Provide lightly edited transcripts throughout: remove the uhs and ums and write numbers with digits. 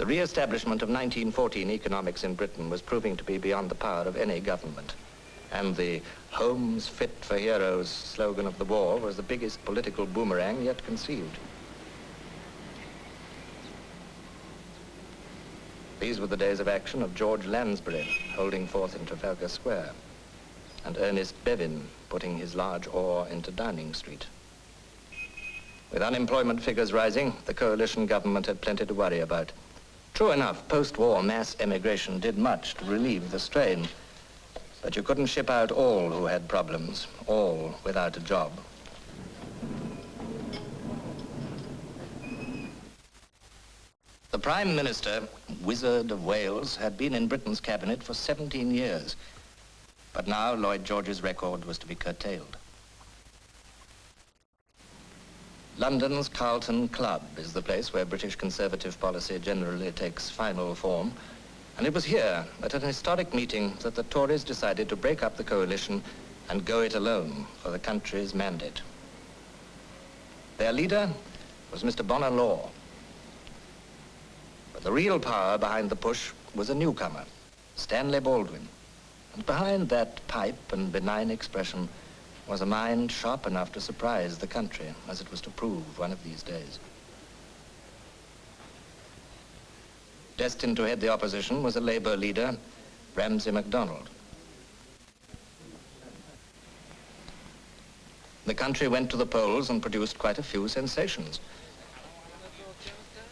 The re-establishment of 1914 economics in Britain was proving to be beyond the power of any government. And the "Homes Fit for Heroes" slogan of the war was the biggest political boomerang yet conceived. These were the days of action of George Lansbury holding forth in Trafalgar Square, and Ernest Bevin putting his large oar into Downing Street. With unemployment figures rising, the coalition government had plenty to worry about. True enough, post-war mass emigration did much to relieve the strain, but you couldn't ship out all who had problems, all without a job. The Prime Minister, Wizard of Wales, had been in Britain's cabinet for 17 years, but now Lloyd George's record was to be curtailed. London's Carlton Club is the place where British conservative policy generally takes final form, and it was here, at an historic meeting, that the Tories decided to break up the coalition and go it alone for the country's mandate. Their leader was Mr. Bonar Law. But the real power behind the push was a newcomer, Stanley Baldwin. And behind that pipe and benign expression was a mind sharp enough to surprise the country, as it was to prove one of these days. Destined to head the opposition was a Labour leader, Ramsay MacDonald. The country went to the polls and produced quite a few sensations.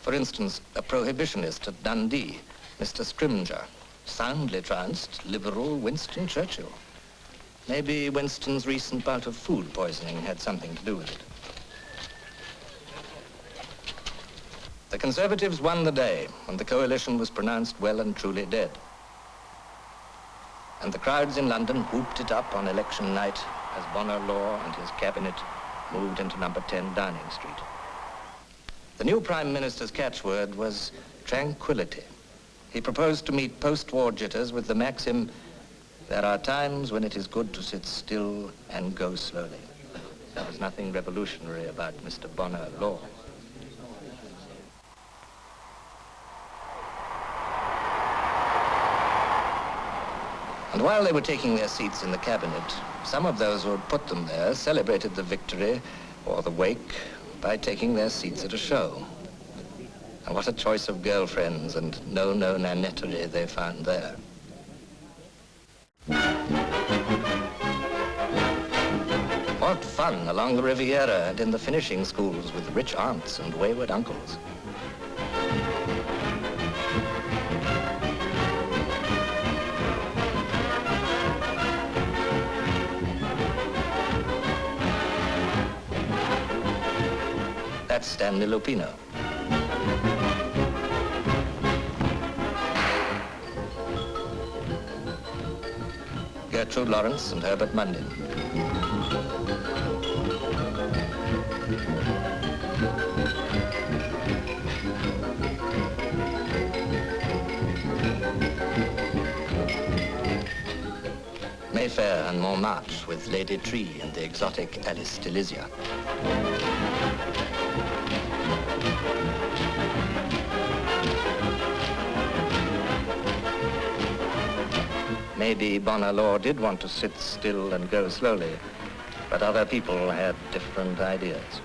For instance, a prohibitionist at Dundee, Mr. Scrimger, soundly trounced Liberal Winston Churchill. Maybe Winston's recent bout of food poisoning had something to do with it. The Conservatives won the day, and the coalition was pronounced well and truly dead. And the crowds in London whooped it up on election night as Bonar Law and his cabinet moved into number 10 Downing Street. The new Prime Minister's catchword was tranquility. He proposed to meet post-war jitters with the maxim, "There are times when it is good to sit still and go slowly." There was nothing revolutionary about Mr. Bonar Law. And while they were taking their seats in the cabinet, some of those who had put them there celebrated the victory or the wake by taking their seats at a show. And what a choice of girlfriends and no nanettery they found there. What fun along the Riviera and in the finishing schools with rich aunts and wayward uncles. That's Stanley Lupino. Gertrude Lawrence and Herbert Mundin. Mayfair and Montmartre with Lady Tree and the exotic Alice Delizia. Maybe Bonar Law did want to sit still and go slowly, but other people had different ideas.